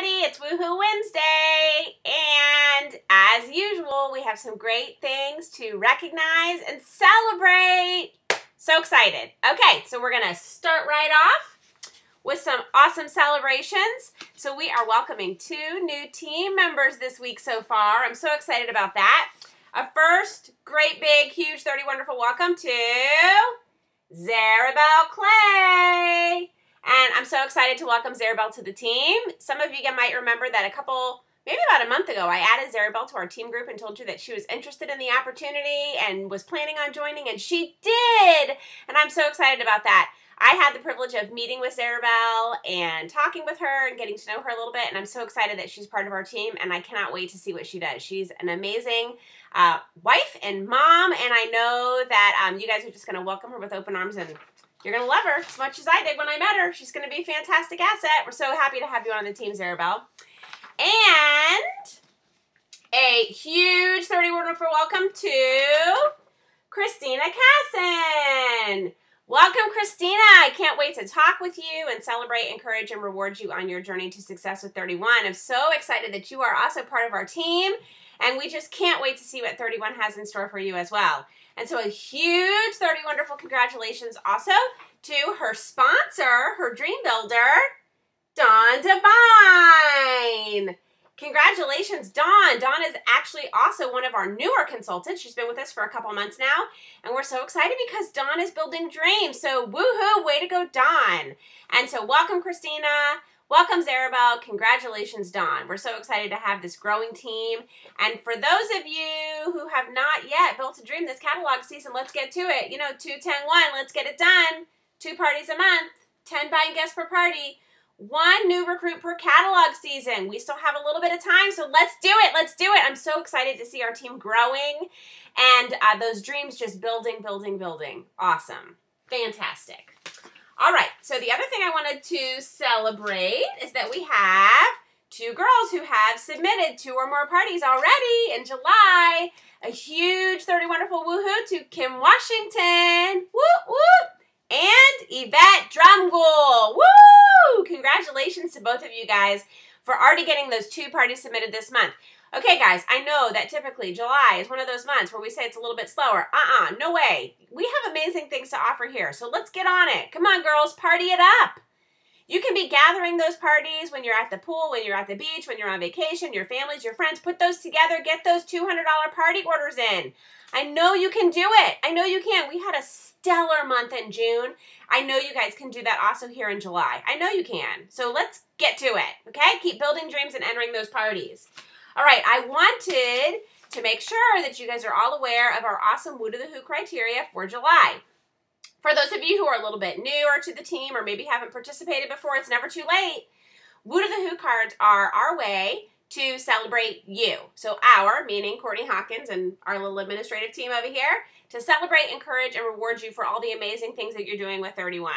everybody. It's Woohoo Wednesday, and as usual, we have some great things to recognize and celebrate. So excited. Okay, so we're gonna start right off with some awesome celebrations. So we are welcoming 2 new team members this week so far. I'm so excited about that. A first great, big, huge, 30 wonderful welcome to Zarabelle Clay. And I'm so excited to welcome Zarabelle to the team. Some of you might remember that maybe about a month ago, I added Zarabelle to our team group and told you that she was interested in the opportunity and was planning on joining, and she did. And I'm so excited about that. I had the privilege of meeting with Zarabelle and talking with her and getting to know her a little bit, and I'm so excited that she's part of our team, and I cannot wait to see what she does. She's an amazing wife and mom, and I know that you guys are just going to welcome her with open arms, and you're going to love her as much as I did when I met her. She's going to be a fantastic asset. We're so happy to have you on the team, Zarabelle. And a huge 30 wonderful welcome to Christina Casson. Welcome, Christina. I can't wait to talk with you and celebrate, encourage, and reward you on your journey to success with 31. I'm so excited that you are also part of our team, and we just can't wait to see what 31 has in store for you as well. And so a huge 30 wonderful congratulations also to her sponsor, her dream builder, Dawn Devine. Congratulations, Dawn. Dawn is actually also one of our newer consultants. She's been with us for a couple months now, and we're so excited because Dawn is building dreams. So woohoo, way to go, Dawn. And so welcome, Christina. Welcome, Zarabelle. Congratulations, Dawn. We're so excited to have this growing team. And for those of you who have not yet built a dream this catalog season, let's get to it. You know, 2, 10, 1, let's get it done. 2 parties a month, 10 buying guests per party. 1 new recruit per catalog season. We still have a little bit of time, so let's do it. Let's do it. I'm so excited to see our team growing and those dreams just building, building, building. Awesome. Fantastic. All right, so the other thing I wanted to celebrate is that we have 2 girls who have submitted 2 or more parties already in July. A huge 30 wonderful woohoo to Kim Washington. Whoop, whoop. And Yvette Drumgoole. Woo! Congratulations to both of you guys for already getting those 2 parties submitted this month. Okay, guys, I know that typically July is one of those months where we say it's a little bit slower. No way. We have amazing things to offer here, so let's get on it. Come on, girls, party it up. You can be gathering those parties when you're at the pool, when you're at the beach, when you're on vacation, your families, your friends. Put those together. Get those $200 party orders in. I know you can do it. I know you can. We had a stellar month in June. I know you guys can do that also here in July. I know you can. So let's get to it, okay? Keep building dreams and entering those parties. All right, I wanted to make sure that you guys are all aware of our awesome Woo to the Who criteria for July. For those of you who are a little bit newer to the team or maybe haven't participated before, it's never too late. Woo to the Who cards are our way to celebrate you. So our, meaning Courtney Hawkins and our little administrative team over here, to celebrate, encourage, and reward you for all the amazing things that you're doing with 31.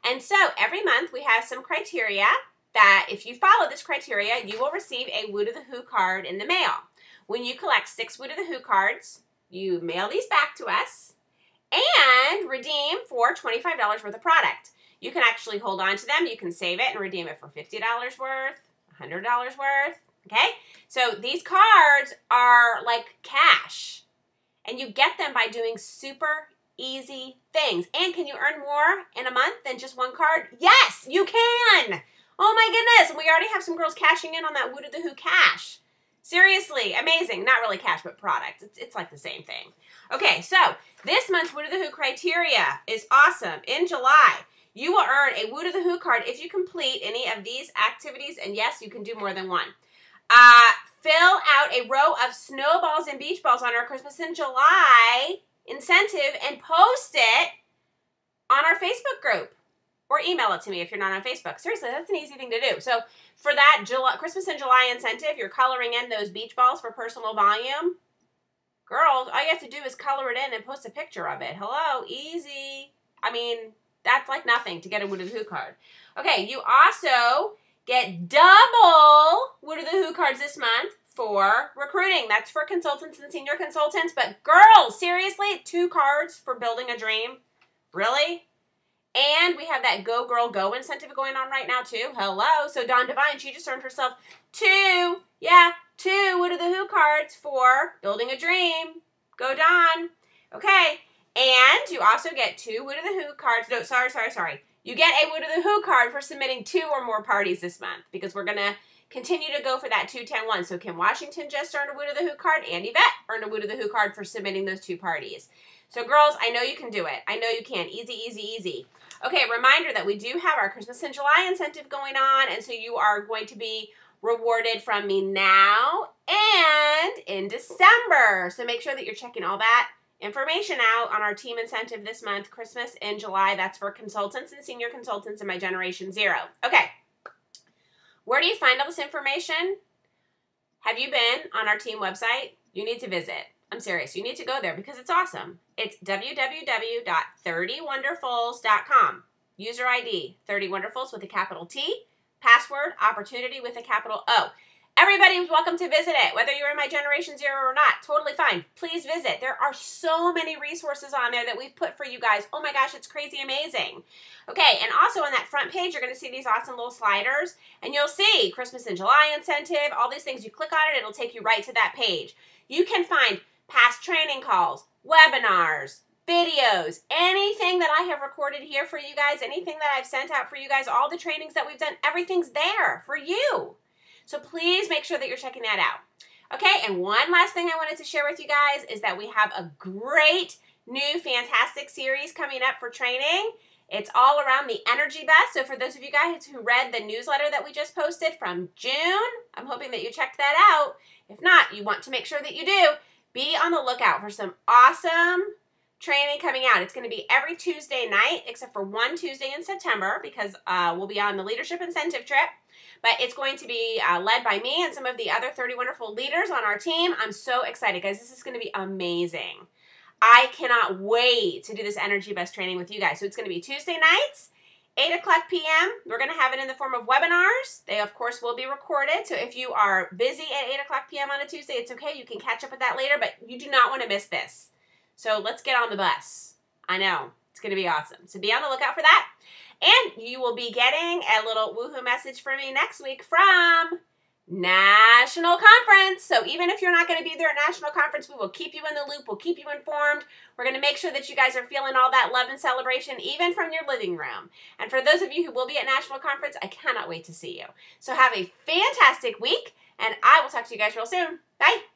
And so every month we have some criteria that if you follow this criteria, you will receive a Woo to the Who card in the mail. When you collect 6 Woo to the Who cards, you mail these back to us and redeem for $25 worth of product. You can actually hold on to them. You can save it and redeem it for $50 worth, $100 worth. Okay, so these cards are like cash, and you get them by doing super easy things. And can you earn more in a month than just 1 card? Yes, you can. Oh my goodness, and we already have some girls cashing in on that Woo to the Who cash. Seriously, amazing. Not really cash, but product. It's like the same thing. Okay, so this month's Woo to the Who criteria is awesome. In July, you will earn a Woo to the Who card if you complete any of these activities, and yes, you can do more than 1. Fill out a row of snowballs and beach balls on our Christmas in July incentive and post it on our Facebook group. Or email it to me if you're not on Facebook. Seriously, that's an easy thing to do. So for that Christmas in July incentive, you're coloring in those beach balls for personal volume. Girls, all you have to do is color it in and post a picture of it. Hello, easy. I mean, that's like nothing to get a Woo to the Who card. Okay, you also get double Woo to the Who cards this month for recruiting. That's for consultants and senior consultants. But girls, seriously, 2 cards for building a dream? Really? And we have that Go Girl Go incentive going on right now too. Hello. So Dawn Divine, she just earned herself two Wood of the Who cards for Building a Dream. Go Dawn. Okay. And you also get 2 Wood of the Who cards. No, sorry. You get a Wood of the Who card for submitting 2 or more parties this month because we're going to continue to go for that 2-10-1. So Kim Washington just earned a Wood of the Who card, and Yvette earned a Wood of the Who card for submitting those 2 parties. So girls, I know you can do it. I know you can. Easy, easy, easy. Okay, reminder that we do have our Christmas in July incentive going on, and so you are going to be rewarded from me now and in December. So make sure that you're checking all that information out on our team incentive this month, Christmas in July. That's for consultants and senior consultants in my Generation Zero. Okay, where do you find all this information? Have you been on our team website? You need to visit. I'm serious. You need to go there because it's awesome. It's www.30wonderfuls.com. User ID, 30wonderfuls with a capital T. Password, opportunity with a capital O. Everybody is welcome to visit it, whether you're in my Generation Zero or not. Totally fine. Please visit. There are so many resources on there that we've put for you guys. Oh my gosh, it's crazy amazing. Okay, and also on that front page, you're going to see these awesome little sliders, and you'll see Christmas in July incentive, all these things. You click on it, it'll take you right to that page. You can find past training calls, webinars, videos, anything that I have recorded here for you guys, anything that I've sent out for you guys, all the trainings that we've done, everything's there for you. So please make sure that you're checking that out. Okay, and one last thing I wanted to share with you guys is that we have a great new fantastic series coming up for training. It's all around the Energy Bus. So for those of you guys who read the newsletter that we just posted from June, I'm hoping that you checked that out. If not, you want to make sure that you do. Be on the lookout for some awesome training coming out. It's going to be every Tuesday night, except for one Tuesday in September, because we'll be on the Leadership Incentive Trip. But it's going to be led by me and some of the other 30 wonderful leaders on our team. I'm so excited, guys. This is going to be amazing. I cannot wait to do this Energy Bus training with you guys. So it's going to be Tuesday nights, 8 o'clock p.m. We're going to have it in the form of webinars. They, of course, will be recorded. So if you are busy at 8 o'clock p.m. on a Tuesday, it's okay. You can catch up with that later, but you do not want to miss this. So let's get on the bus. I know. It's going to be awesome. So be on the lookout for that. And you will be getting a little woohoo message from me next week from National Conference. So even if you're not going to be there at National Conference, we will keep you in the loop. We'll keep you informed. We're going to make sure that you guys are feeling all that love and celebration, even from your living room. And for those of you who will be at National Conference, I cannot wait to see you. So have a fantastic week, and I will talk to you guys real soon. Bye.